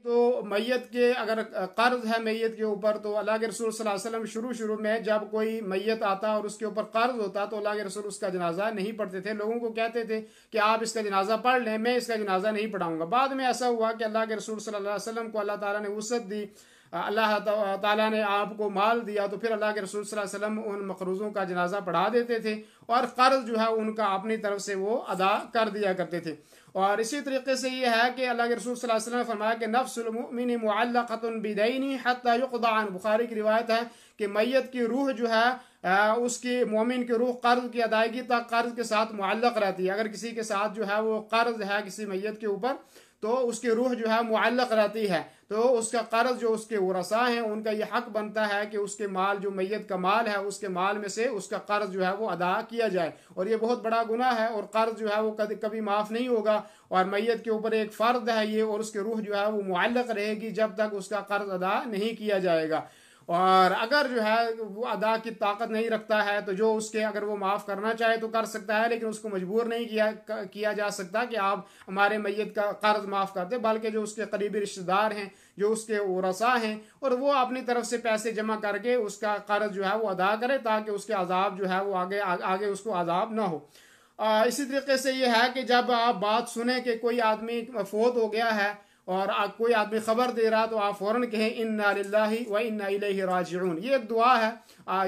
तो मैयत के अगर कर्ज है मैयत के ऊपर, तो अल्लाह के रसूल सल्लल्लाहु अलैहि वसल्लम शुरू में जब कोई मैयत आता और उसके ऊपर कर्ज होता तो अल्लाह के रसूल उसका जनाजा नहीं पढ़ते थे। लोगों को कहते थे कि आप इसका जनाजा पढ़ लें, मैं इसका जनाजा नहीं पढ़ाऊंगा। बाद में ऐसा हुआ कि अल्लाह के रसूल सल्लल्लाहु अलैहि वसल्लम को अल्लाह ताला ने वुसअत दी, अल्लाह ताला ने आपको माल दिया, तो फिर अल्लाह के रसूल सल्लल्लाहु अलैहि वसल्लम उन मकरूज़ों का जनाजा पढ़ा देते थे और कर्ज जो है उनका अपनी तरफ से वो अदा कर दिया करते थे। और इसी तरीके से ये है कि अल्लाह के रसूल सल्लल्लाहु अलैहि वसल्लम ने फरमाया कि नफ्सुल मुमिन मुअल्लक़तुन बिदैनी हत्ता युक़दा अन। बुखारी की रिवायत है कि मैयत की रूह जो है उसकी मोमिन की रूह कर्ज की अदायगी तक कर्ज के साथ मुअल्लक़ रहती है। अगर किसी के साथ जो है वो कर्ज है किसी मैयत के ऊपर, तो उसकी रूह जो है मुअल्लक़ रहती है, तो उसका कर्ज जो उसके वरसा हैं उनका ये हक बनता है कि उसके माल जो मैयत का माल है उसके माल में से उसका कर्ज जो है वो अदा किया जाए। और ये बहुत बड़ा गुनाह है और कर्ज जो है वो कभी माफ़ नहीं होगा। और मैयत के ऊपर एक फ़र्द है ये, और उसकी रूह जो है वो मुअल्लक़ रहेगी जब तक उसका कर्ज अदा नहीं किया जाएगा। और अगर जो है वो अदा की ताकत नहीं रखता है तो जो उसके अगर वो माफ़ करना चाहे तो कर सकता है, लेकिन उसको मजबूर नहीं किया जा सकता कि आप हमारे मैयत का कर्ज माफ़ कर दे, बल्कि जो उसके करीबी रिश्तेदार हैं, जो उसके वरसा हैं, और वो अपनी तरफ से पैसे जमा करके उसका कर्ज जो है वो अदा करे ताकि उसके अजाब जो है वो आगे उसको अजाब ना हो। इसी तरीके से ये है कि जब आप बात सुने कि कोई आदमी फौत हो गया है और कोई आदमी खबर दे रहा तो आप फौरन कहें इन्ना लिल्लाहि व इन्ना इलैहि राजिऊन। ये एक दुआ है।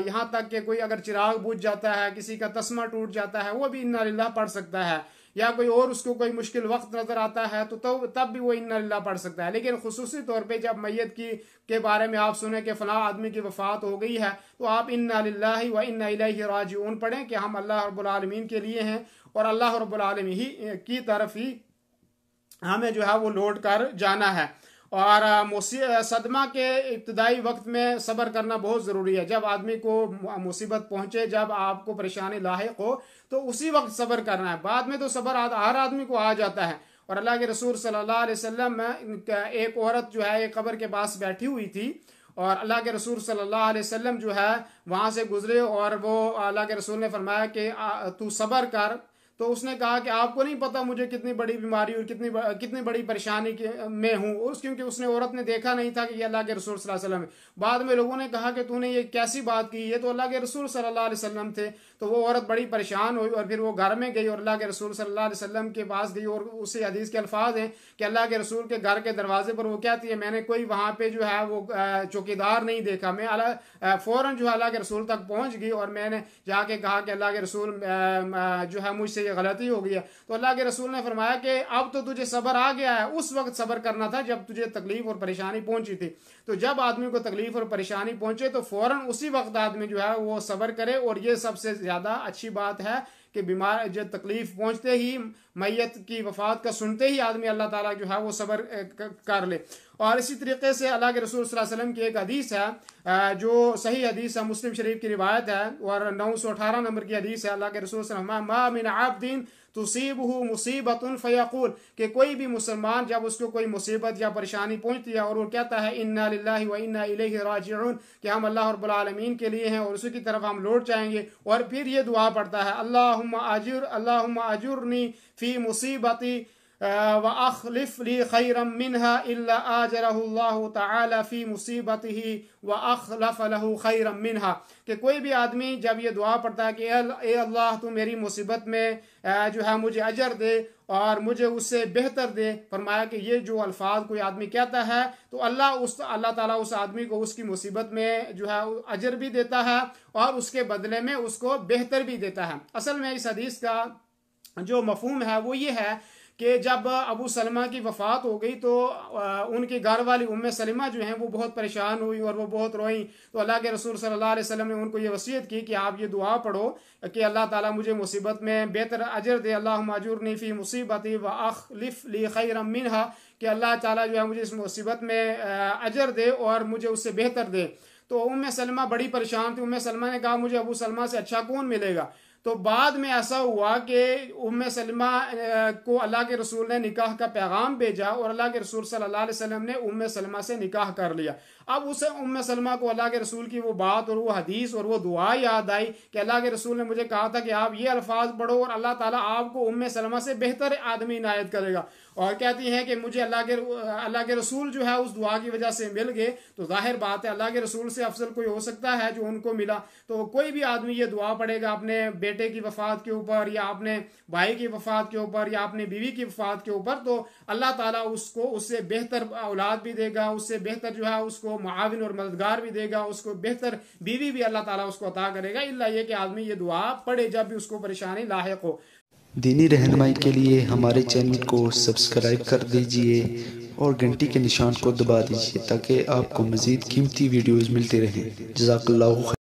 यहाँ तक कि कोई अगर चिराग बुझ जाता है, किसी का तस्मा टूट जाता है, वो भी इन्ना लिल्लाह पढ़ सकता है, या कोई और उसको कोई मुश्किल वक्त नजर आता है तो तब भी वो इन्ना लिल्लाह पढ़ सकता है। लेकिन खुसूसी तौर पे जब मैयत के बारे में आप सुने कि फलां आदमी की वफात हो गई है तो आप इन्ना लिल्लाहि व इन्ना इलैहि राजिऊन पढ़ें कि हम अल्लाह रब्बुल आलमीन के लिए हैं और अल्लाह रब्बुल आलमीन की तरफ ही हमें जो है वो लौट कर जाना है। और सदमा के इब्तदाई वक्त में सब्र करना बहुत ज़रूरी है। जब आदमी को मुसीबत पहुंचे, जब आपको परेशानी लाहिक हो, तो उसी वक्त सब्र करना है। बाद में तो सब्र हर आदमी को आ जाता है। और अल्लाह के रसूल सल्लल्लाहु अलैहि वसल्लम में एक औरत जो है एक कब्र के पास बैठी हुई थी और अल्लाह के रसूल सल्लल्लाहु अलैहि वसल्लम जो है वहाँ से गुजरे और वो अल्लाह के रसूल ने फरमाया कि तू सब्र कर। तो उसने कहा कि आपको नहीं पता मुझे कितनी बड़ी बीमारी और कितनी बड़ी परेशानी में हूँ, क्योंकि उसने औरत ने देखा नहीं था कि ये अल्लाह के रसूल सल्लल्लाहु अलैहि वसल्लम है। बाद में लोगों ने कहा कि तूने ये कैसी बात की, ये तो अल्लाह के रसूल सल्लल्लाहु अलैहि वसल्लम थे। तो वो औरत बड़ी परेशान हुई और फिर वो घर में गई और अल्लाह के रसूल सल्लल्लाहु अलैहि वसल्लम के पास गई। और उसी हदीस के अल्फाज हैं कि अल्लाह के रसूल के घर के दरवाजे पर वो कहती है मैंने कोई वहाँ पे जो है वो चौकीदार नहीं देखा। मैं फ़ौरन जो है अल्लाह के रसूल तक पहुँच गई और मैंने जाके कहा कि अल्लाह के रसूल जो है मुझसे ये गलती हो गई है। तो अल्लाह के रसूल ने फरमाया कि अब तो तुझे सब्र आ गया है, उस वक्त सब्र करना था जब तुझे तकलीफ और परेशानी पहुंची थी। तो जब आदमी को तकलीफ और परेशानी पहुंचे तो फौरन उसी वक्त आदमी जो है वो सब्र करे। और ये सबसे ज़्यादा अच्छी बात है कि बीमार जो तकलीफ पहुंचते ही, मैयत की वफात का सुनते ही आदमी अल्लाह ताला जो है वो सब्र कर ले। और इसी तरीके से अल्लाह के रसूल सल्लल्लाहु अलैहि वसल्लम की एक हदीस है जो सही हदीस है, मुस्लिम शरीफ की रिवायत है और 918 नंबर की हदीस है। अल्लाह के रसूल सल्लल्लाहु अलैहि वसल्लम मा मिन आब्दिन तुसीबहु मुसीबतुन फयक़ूल, कि कोई भी मुसलमान जब उसको कोई मुसीबत या परेशानी पहुंचती है और वो कहता है इन्ना लिल्लाहि व इन्ना इलैहि राजिऊन, कि हम अल्लाह रब्बुल आलमीन के लिए हैं और उसी की तरफ हम लौट जाएंगे। और फिर ये दुआ पढ़ता है अल्लाहुम्मा अजुरनी फी मुसीबती व अखलिफ ली खैरम मिनहा इल्ला आजरहुल्लाहु तआला फी मुसीबतिही व अखलफ लहू खैरम मिनहा, कि कोई भी आदमी जब ये दुआ पढ़ता है कि ए अल्लाह तू मेरी मुसीबत में जो है मुझे अजर दे और मुझे उससे बेहतर दे। फरमाया कि ये जो अल्फाज कोई आदमी कहता है तो अल्लाह ताला उस आदमी को उसकी मुसीबत में जो है अजर भी देता है और उसके बदले में उसको बेहतर भी देता है। असल में इस हदीस का जो मफहूम है वो ये है कि जब अबू सलमा की वफ़ात हो गई तो उनकी घर वाली उम्मे सलमा जो हैं वो बहुत परेशान हुई और वो बहुत रोई। तो अल्लाह के रसूल सल्लल्लाहु अलैहि वसल्लम ने उनको ये वसीयत की कि आप ये दुआ पढ़ो कि अल्लाह ताला मुझे मुसीबत में बेहतर अजर दे, अल्लाहुम्मा अजुरनी फ़ी मुसीबती व अखलिफ ली खैरम मिनहा, कि अल्लाह ताला जो है मुझे इस मुसीबत में अजर दे और मुझे उससे बेहतर दे। तो उम्मे सलमा बड़ी परेशान थी। उम्मे सलमा ने कहा मुझे अबू सलमा से अच्छा कौन मिलेगा। तो बाद में ऐसा हुआ कि उम्मे सलमा को अल्लाह के रसूल ने निकाह का पैगाम भेजा और अल्लाह के रसूल सल्लल्लाहु अलैहि वसल्लम ने उम्मे सलमा से निकाह कर लिया। अब उसे उम्मे सलमा को अल्लाह के रसूल की वो बात और वो हदीस और वो दुआ याद आई कि अल्लाह के रसूल ने मुझे कहा था कि आप ये अल्फाज पढ़ो और अल्लाह ताला आपको उम्मे सलमा से बेहतर आदमी इनायत करेगा। और कहती हैं कि मुझे अल्लाह के रसूल जो है उस दुआ की वजह से मिल गए, तो जाहिर बात है अल्लाह के रसूल से अफजल कोई हो सकता है जो उनको मिला। तो कोई भी आदमी ये दुआ पड़ेगा अपने बेटे की वफात के ऊपर या अपने भाई की वफात के ऊपर या अपनी बीवी की वफात के ऊपर, तो अल्लाह ताला उसको उससे बेहतर औलाद भी देगा, उससे बेहतर जो है उसको मुआविन और मददगार भी देगा, उसको बेहतर बीवी भी अल्लाह ताला उसको अता करेगा, इल्ला ये कि आदमी ये दुआ पढ़े जब भी उसको परेशानी लाहिक हो। दीनी रहनुमाई के लिए हमारे चैनल को सब्सक्राइब कर दीजिए और घंटी के निशान को दबा दीजिए ताकि आपको मज़ीद कीमती वीडियोज़ मिलते रहें। जज़ाकल्लाहु खैर।